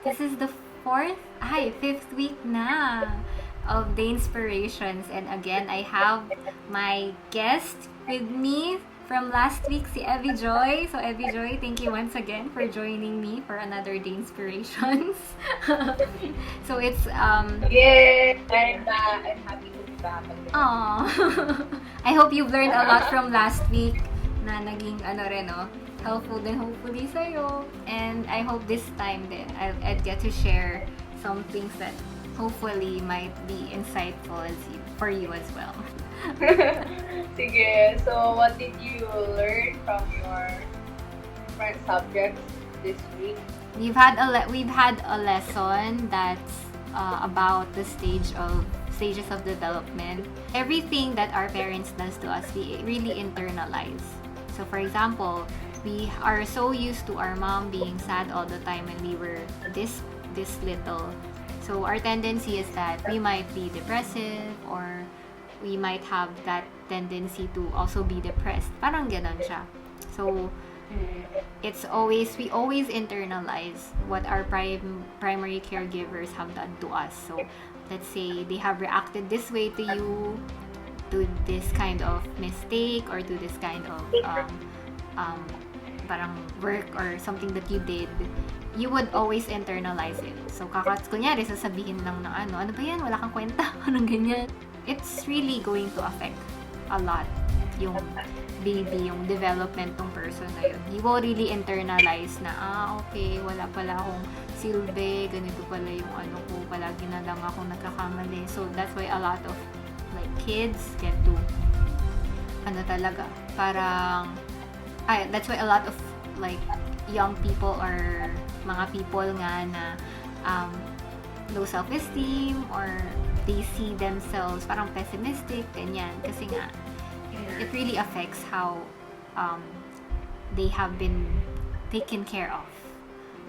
This is the fifth week na of Danespirations. And again, I have my guest with me from last week, si Evie Joy. So Evie Joy, thank you once again for joining me for another Danespirations. So it's Yes, I'm happy to be back. I hope you've learned a lot from last week na naging helpful din hopefully sa'yo. And I hope this time din I'd get to share some things that hopefully might be insightful for you as well. Sige, so what did you learn from your different subjects this week? We've had a lesson that's about the stages of development. Everything that our parents does to us, we really internalize. So for example, we are so used to our mom being sad all the time when we were this little. So our tendency is that we might be depressive, or we might have that tendency to also be depressed. Parang ganon siya. So we always internalize what our primary caregivers have done to us. So let's say they have reacted this way to you, to this kind of mistake, or to this kind of parang work or something that you did, you would always internalize it. So kunyari sasabihin lang ng ano ba yan, wala kang kwenta, anong ganyan. It's really going to affect a lot yung baby, yung development ng person na yun. You will really internalize na, okay, wala pala akong silbi, ganito pala yung ano ko, palagi na lang akong nagkakamali. So that's why a lot of like kids get to that's why a lot of like young people or mga people nga na low self-esteem, or they see themselves parang pessimistic, ganyan. Kasi nga, it really affects how they have been taken care of.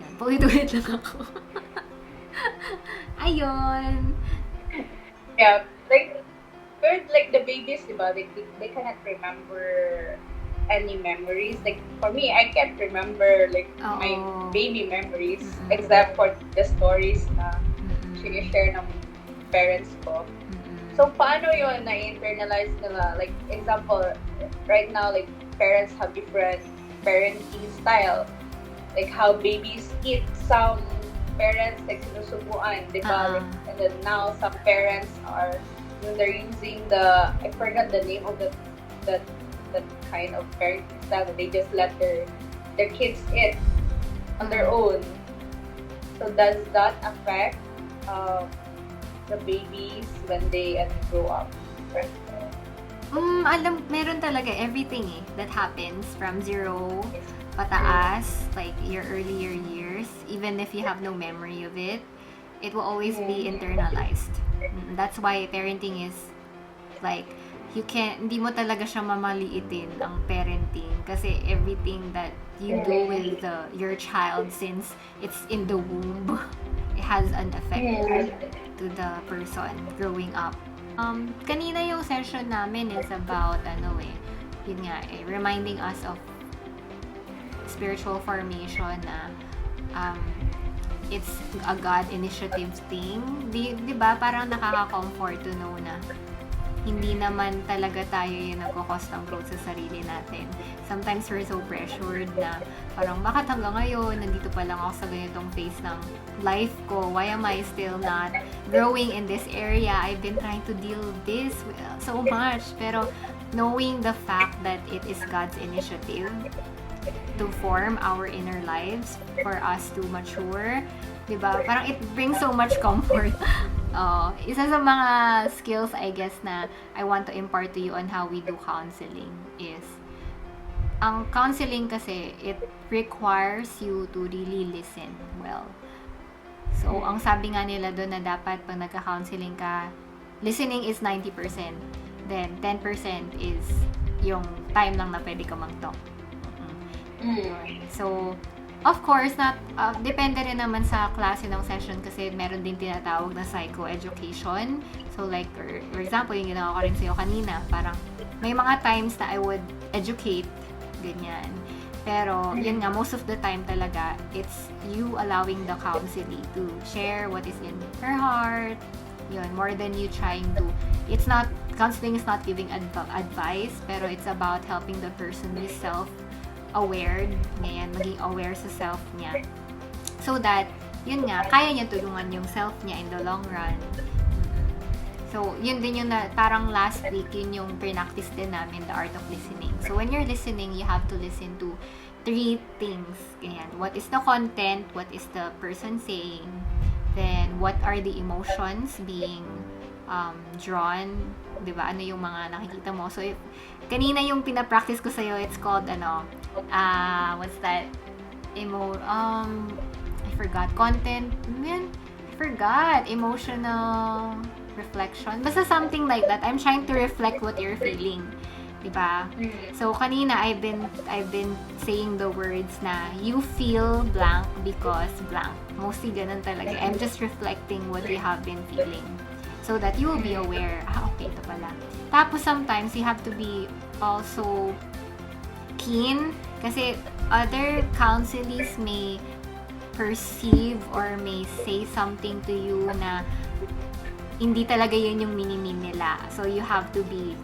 Yan, paulit-ulit lang ako. Ayun. Yeah, like the babies, diba? They cannot remember any memories. Like for me, I can't remember like my baby memories, except for the stories na sinishare ng parents ko. So paano yun na-internalize nila? Like example, right now like parents have different parenting style. Like how babies eat. Some parents like sinusubuan, diba? And then now some parents are, when they're using I forgot the name of that kind of parenting style, that they just let their kids eat on their own. So does that affect the babies when they grow up? Meron talaga everything that happens from zero pataas, like your earlier years, even if you have no memory of it, it will always be internalized. That's why parenting is like, hindi mo talaga siya mamaliitin ang parenting, kasi everything that you do with your child since it's in the womb, it has an effect to the person growing up. Kanina yung session namin is about reminding us of spiritual formation na it's a God initiative thing. Di ba parang nakaka-comfort to know na hindi naman talaga tayo yung nagkakos ng growth sa sarili natin. Sometimes we're so pressured na parang bakit hanggang ngayon, nandito pa lang ako sa ganitong phase ng life ko. Why am I still not growing in this area? I've been trying to deal with this so much. Pero knowing the fact that it is God's initiative to form our inner lives, for us to mature, diba? Parang it brings so much comfort. Isa sa mga skills, I guess, na I want to impart to you on how we do counseling is, ang counseling kasi, it requires you to really listen well. So, ang sabi nga nila doon na dapat pag nagka-counseling ka, listening is 90%. Then, 10% is yung time lang na pwede ka mag-talk. So, of course, depende rin naman sa klase ng session, kasi meron din tinatawag na psychoeducation. So like, for example, yung ginawa ko rin sa'yo kanina, parang may mga times na I would educate, ganyan. Pero, yun nga, most of the time talaga, it's you allowing the counselee to share what is in her heart. Yun, more than you trying to, counseling is not giving advice, pero it's about helping the person be self-aware, ngayon, maging aware sa self niya. So that, yun nga, kaya niya tulungan yung self niya in the long run. So, yun din yung parang last week, yun yung practice din namin, the art of listening. So, when you're listening, you have to listen to 3 things. Ganyan. What is the content? What is the person saying? Then, what are the emotions being drawn? Diba? Ano yung mga nakikita mo? So, kanina yung pinapractice ko sa'yo, it's called, what's that? I forgot. Content? Man, I forgot. Emotional reflection. Basta something like that. I'm trying to reflect what you're feeling. Diba? So, kanina, I've been saying the words na, you feel blank because blank. Mostly ganun talaga. I'm just reflecting what you have been feeling. So that you will be aware, okay, ito pala. Tapos, sometimes, you have to be also keen kasi other counselees may perceive or may say something to you na hindi talaga yun yung mini-mean nila. So, you have to be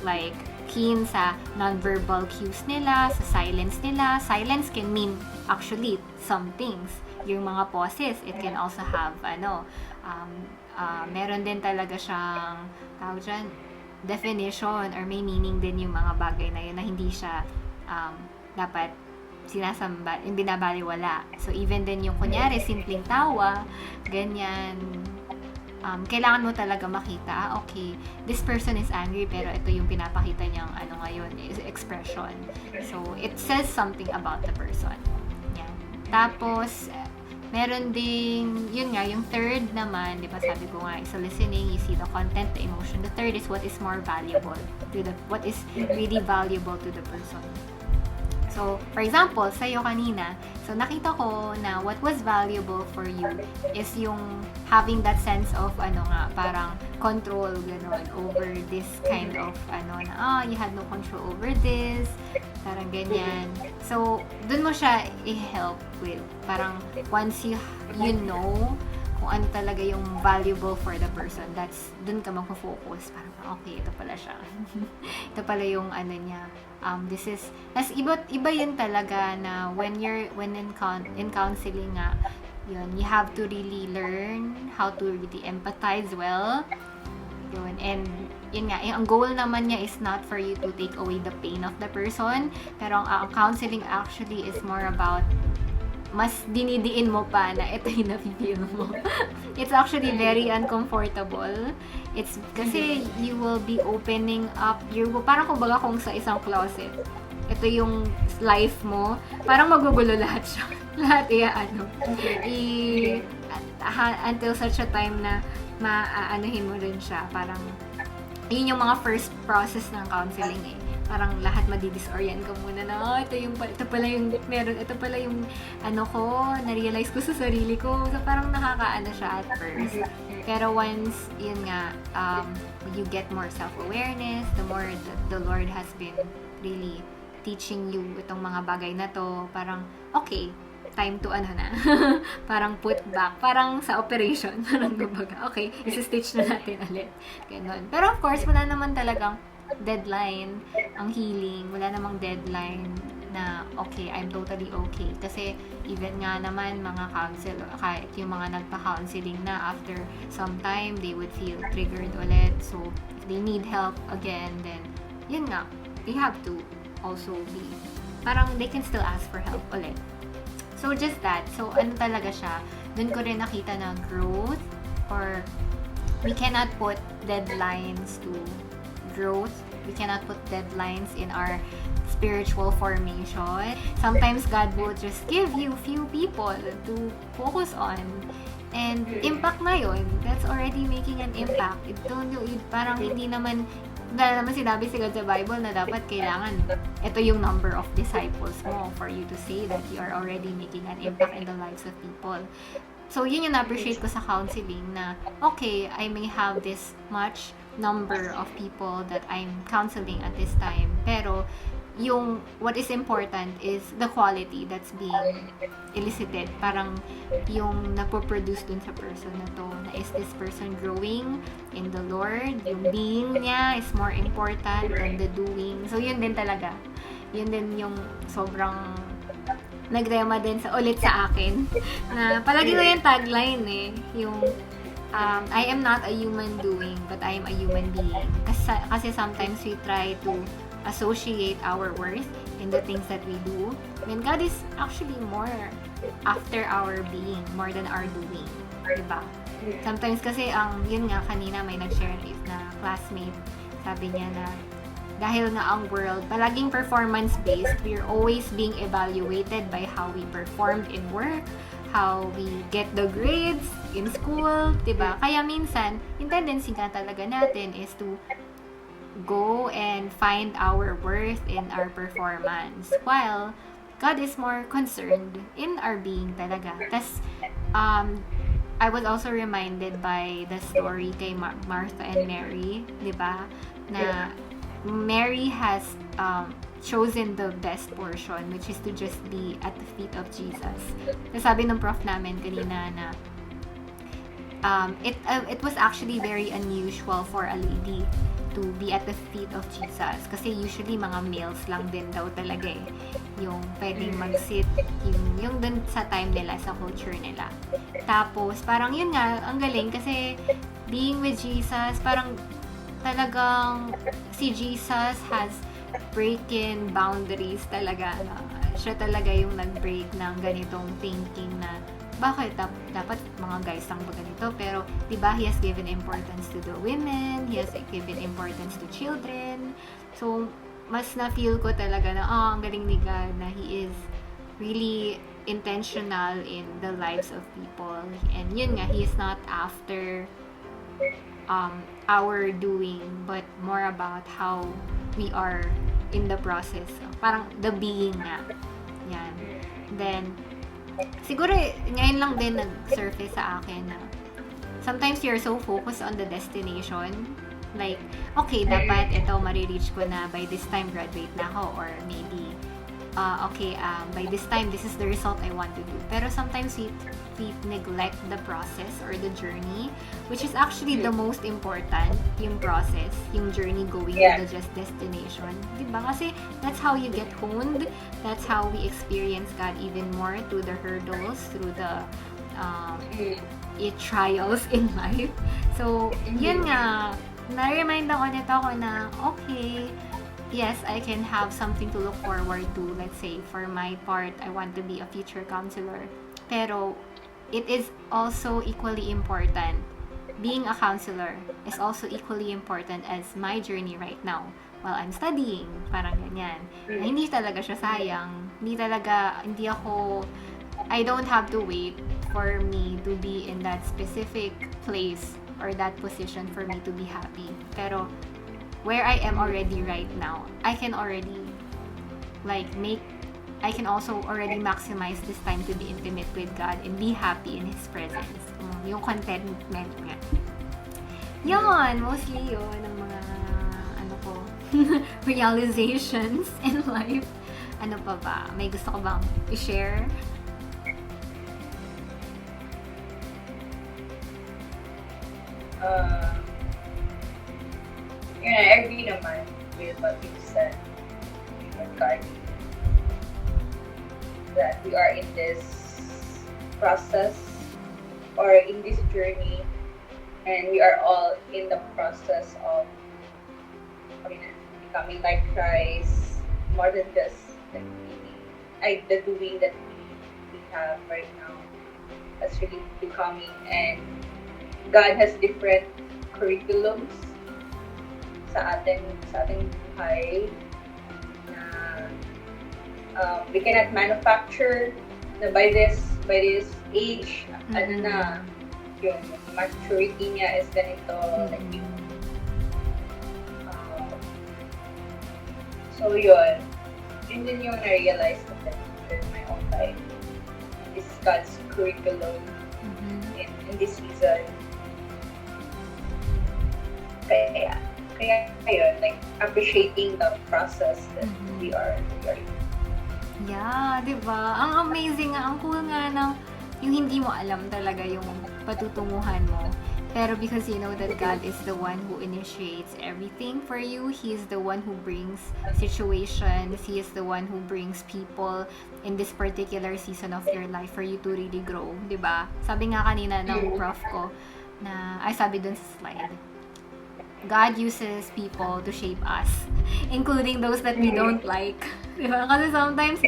like keen sa non-verbal cues nila, sa silence nila. Silence can mean actually some things. Yung mga pauses, it can also have meron din talaga siyang tawag dyan, definition or may meaning din yung mga bagay na yun na hindi siya dapat sinasamba, yung binabaliwala. So, even din yung kunyari, simpleng tawa, ganyan, kailangan mo talaga makita, okay, this person is angry, pero ito yung pinapakita niyang ngayon, is expression. So, it says something about the person. Yan. Tapos, meron ding, yun nga, yung third naman, di ba sabi ko nga, sa listening, you see the content, the emotion. The third is what is more valuable what is really valuable to the person. So, for example, sa'yo kanina, so nakita ko na what was valuable for you is yung having that sense of, parang control, gano'n, over this kind of, you had no control over this, parang ganyan. So, dun mo siya i-help with, parang once you know kung ano talaga yung valuable for the person, dun ka magpo-focus, parang, okay, ito pala siya. Ito pala yung niya. This is, iba yun talaga na when in counseling nga, yun, you have to really learn how to really empathize well. Yun, and yun nga, ang goal naman niya is not for you to take away the pain of the person, pero ang counseling actually is more about mas dinidiin mo pa na ito yung nafe-feel mo. It's actually very uncomfortable. It's kasi you will be opening up parang kumbaga kung sa isang closet, ito yung life mo, parang magugulo lahat siya. Lahat until such a time na maaanuhin mo rin siya. Parang yun yung mga first process ng counseling parang lahat madidisorient ka muna na, ito pala yung meron, ito pala yung na-realize ko sa sarili ko. So, parang nakakaano siya at first. Pero once, yun nga, you get more self-awareness, the more that the Lord has been really teaching you itong mga bagay na to, parang, okay, time to parang put back, parang sa operation, parang kumbaga, okay, isi-stitch na natin ulit. Ganon. Pero of course, wala naman talagang deadline ang healing, wala namang deadline na okay, I'm totally okay. Kasi even nga naman mga counselor, kahit yung mga nagpa-counseling na after some time, they would feel triggered ulit. So, if they need help again, then yun nga, they have to also be, parang they can still ask for help ulit. So, just that. So, talaga siya, dun ko rin nakita na growth, or we cannot put deadlines to growth. We cannot put deadlines in our spiritual formation. Sometimes God will just give you few people to focus on. And impact na yun. That's already making an impact. Parang hindi naman sinabi si God sa Bible na dapat kailangan ito yung number of disciples mo for you to say that you are already making an impact in the lives of people. So, yun yung na-appreciate ko sa counseling na, okay, I may have this much number of people that I'm counseling at this time, pero yung what is important is the quality that's being elicited. Parang yung napoproduce dun sa person na to, na is this person growing in the Lord? Yung being niya is more important than the doing. So yun din talaga. Yun din yung sobrang nagrema din ulit sa akin. Na palagi ko yung tagline yung I am not a human doing, but I am a human being. Kasi sometimes we try to associate our worth in the things that we do. And God is actually more after our being, more than our doing. Diba? Sometimes kasi yun nga, kanina may nag-share na classmate, sabi niya na dahil nga ang world, palaging performance-based, we're always being evaluated by how we performed in work, how we get the grades in school, diba? Kaya minsan, yung tendency nga talaga natin is to go and find our worth in our performance, while God is more concerned in our being talaga. Tas, I was also reminded by the story kay Martha and Mary, diba? Na Mary has chosen the best portion, which is to just be at the feet of Jesus. Sabi ng prof namin kanina na it was actually very unusual for a lady to be at the feet of Jesus. Kasi usually mga males lang din daw talaga yung pwedeng mag-sit, yung dun sa time nila, sa culture nila. Tapos, parang yun nga, ang galing kasi being with Jesus, parang talagang si Jesus has breaking boundaries talaga. Siya talaga yung nag-break ng ganitong thinking na bakit dapat mga guys lang ba ganito, pero diba he has given importance to the women, he has given importance to children. So mas na-feel ko talaga na ang galing ni God na he is really intentional in the lives of people, and yun nga, he is not after our doing, but more about how we are in the process, parang the being nga yan. Then siguro, ngayon lang din nag-surface sa akin na sometimes you're so focused on the destination. Like, okay, dapat ito, marireach ko na by this time, graduate na ako. Or maybe, by this time, this is the result I want to do. Pero sometimes we neglect the process or the journey, which is actually the most important, yung process, yung journey going to the just destination. Diba? Kasi that's how you get honed. That's how we experience God even more, through the hurdles, through the trials in life. So, yun nga, na-remind ako nito ako na, okay, yes, I can have something to look forward to. Let's say, for my part, I want to be a future counselor. Pero, it is also equally important. Being a counselor is also equally important as my journey right now while I'm studying. Parang ganyan. Na hindi talaga siya sayang. I don't have to wait for me to be in that specific place or that position for me to be happy. Pero, where I am already right now, I can already I can also already maximize this time to be intimate with God and be happy in His presence. Yung contentment nga. Yun, mostly yun ang mga realizations in life. Ano pa ba? May gusto ko bang i-share? I agree naman with what you said, regarding that we are in this process or in this journey, and we are all in the process of becoming like Christ, more than just the doing that we have right now. That's really becoming, and God has different curriculums sa ating buhay na we cannot manufacture na by this age, yung maturity niya is ganito, like so yun din yung na-realize ko in my own life, is God's curriculum in this season. Kaya Kaya yun, like, appreciating the process that we are Yeah, di ba? Ang amazing nga, ang cool nga ng yung hindi mo alam talaga yung patutunguhan mo. Pero because you know that God is the one who initiates everything for you, He is the one who brings situations, He is the one who brings people in this particular season of your life for you to really grow, di ba? Sabi nga kanina ng prof ko, sabi dun sa slide, God uses people to shape us, including those that we don't like. Diba? Kasi sometimes,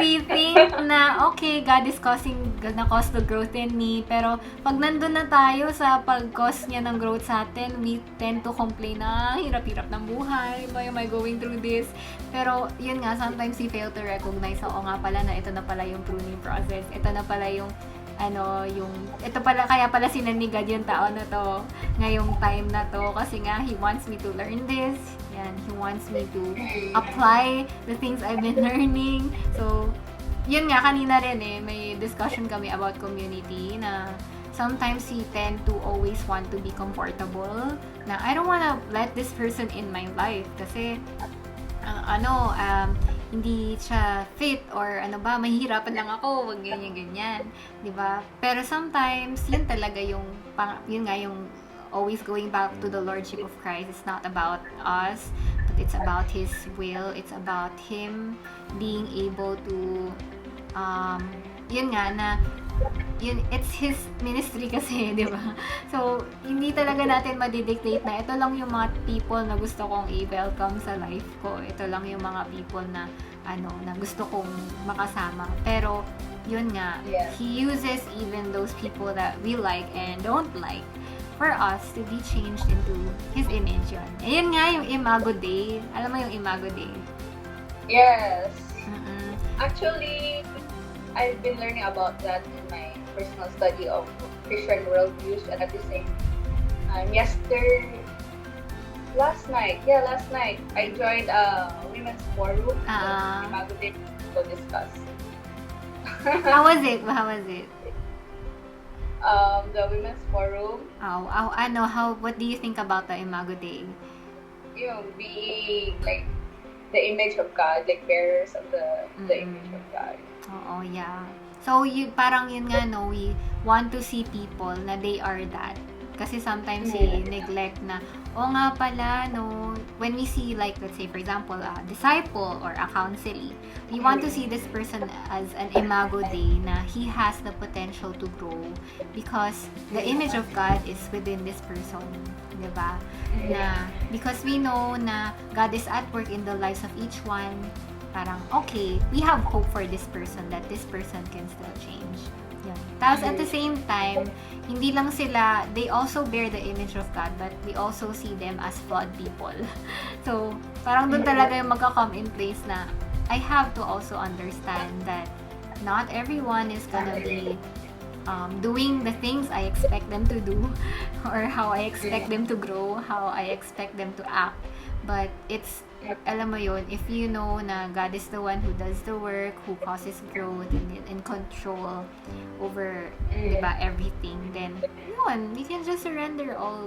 we think na, okay, God is gonna cause the growth in me. Pero, pag nandun na tayo sa pag-cause niya ng growth sa atin, we tend to complain na, hirap-hirap ng buhay. Why am I going through this? Pero, yun nga, sometimes we fail to recognize, oo nga pala na ito na pala yung pruning process. Ito na pala yung ito pala, kaya pala sinanigad yung tao na to ngayong time na to kasi nga he wants me to learn this, yan, he wants me to apply the things I've been learning. So yun nga, kanina rin may discussion kami about community na sometimes we tend to always want to be comfortable na I don't wanna let this person in my life kasi hindi siya fit or mahihirapan lang ako, wag ganyan, 'di ba? Pero sometimes, yun talaga yun nga yung always going back to the lordship of Christ. It's not about us, but it's about His will. It's about Him being able to yun nga na it's His ministry kasi, di ba? So, hindi talaga natin madidictate na ito lang yung mga people na gusto kong i-welcome sa life ko. Ito lang yung mga people na na gusto kong makasama. Pero, yun nga, He uses even those people that we like and don't like for us to be changed into His image yun. Ayun nga yung Imago Day. Alam mo yung Imago Day? Yes. Actually, I've been learning about that in my personal study of Christian worldviews, and at the same time, last night, I joined a women's forum Imago Day to discuss. How was it? The women's forum. What do you think about the Imago Day? Being like the image of God, like bearers of the image of God. Oo, yeah. So, parang yun nga, we want to see people na they are that. Kasi sometimes we neglect na, nga pala, when we see like, let's say, for example, a disciple or a counselee, we want to see this person as an Imago Dei na he has the potential to grow because the image of God is within this person, diba? Na, because we know na God is at work in the lives of each one, parang, okay, we have hope for this person that this person can still change. Yun. Tapos at the same time, hindi lang sila, they also bear the image of God, but we also see them as flawed people. So, parang doon talaga yung magka-come in place na I have to also understand that not everyone is gonna be doing the things I expect them to do or how I expect them to grow, how I expect them to act. But it's, alam mo yun, if you know na God is the one who does the work, who causes growth and control over, diba, everything, then yun, we can just surrender all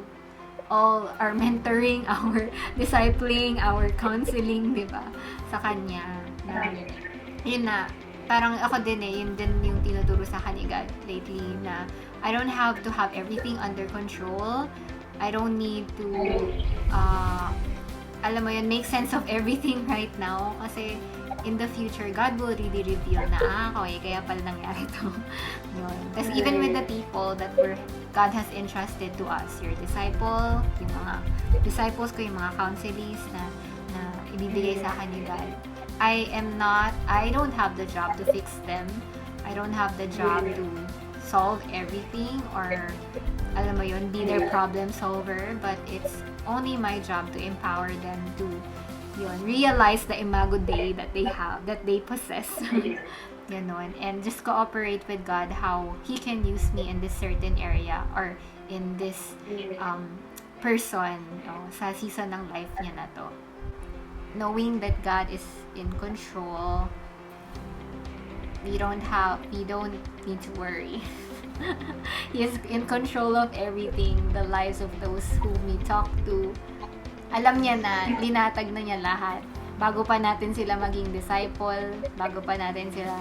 our mentoring, our discipling, our counseling, diba, sa Kanya. Yun na, parang ako din yun din yung tinuturo sa akin ni God lately na I don't have to have everything under control. I don't need to alam mo yun, make sense of everything right now kasi in the future, God will really reveal na, okay, kaya pala nangyari to. Yun. Tapos even with the people that God has entrusted to us, your disciple, yung mga disciples ko, yung mga counselees na ibibigay sa akin ni God, I don't have the job to fix them. I don't have the job to solve everything or alam mo yun, be their problem solver, but it's only my job to empower them to realize the Imago Dei that they have, that they possess. Ganon. And just cooperate with God how He can use me in this certain area or in this person sa season ng life niya na to. Knowing that God is in control, we don't need to worry. He is in control of everything, the lives of those whom we talk to. alam niya na, linatag na niya lahat. Bago pa natin sila maging disciple, bago pa natin sila,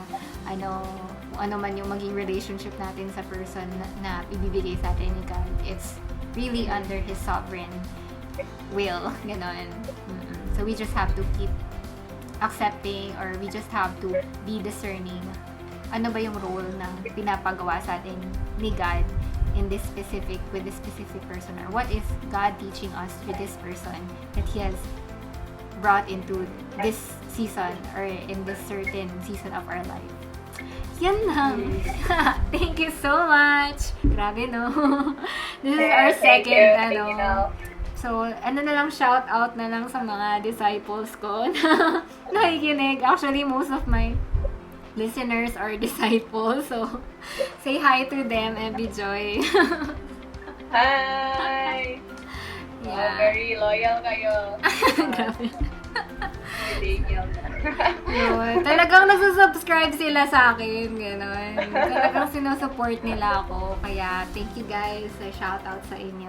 ano man yung maging relationship natin sa person na ibibigay sa atin ni God, it's really under His sovereign will, ganon. So we just have to keep accepting, or we just have to be discerning. Ano ba yung role na pinapagawa sa atin ni God in this specific, with this specific person, or what is God teaching us with this person that He has brought into this season, or in this certain season of our life. Yan lang. Thank you so much. Grabe, no? This is our second, So, na lang, shout out na lang sa mga disciples ko na nakikinig. Actually, most of my listeners are disciples. So, say hi to them and be joy. Hi! Yeah. Very loyal kayo. Grabe. Daniel. Yun. Talagang nagsusubscribe sila sa akin. Ganon. Talagang sinusupport nila ako. Kaya, thank you guys. Shout out sa inyo.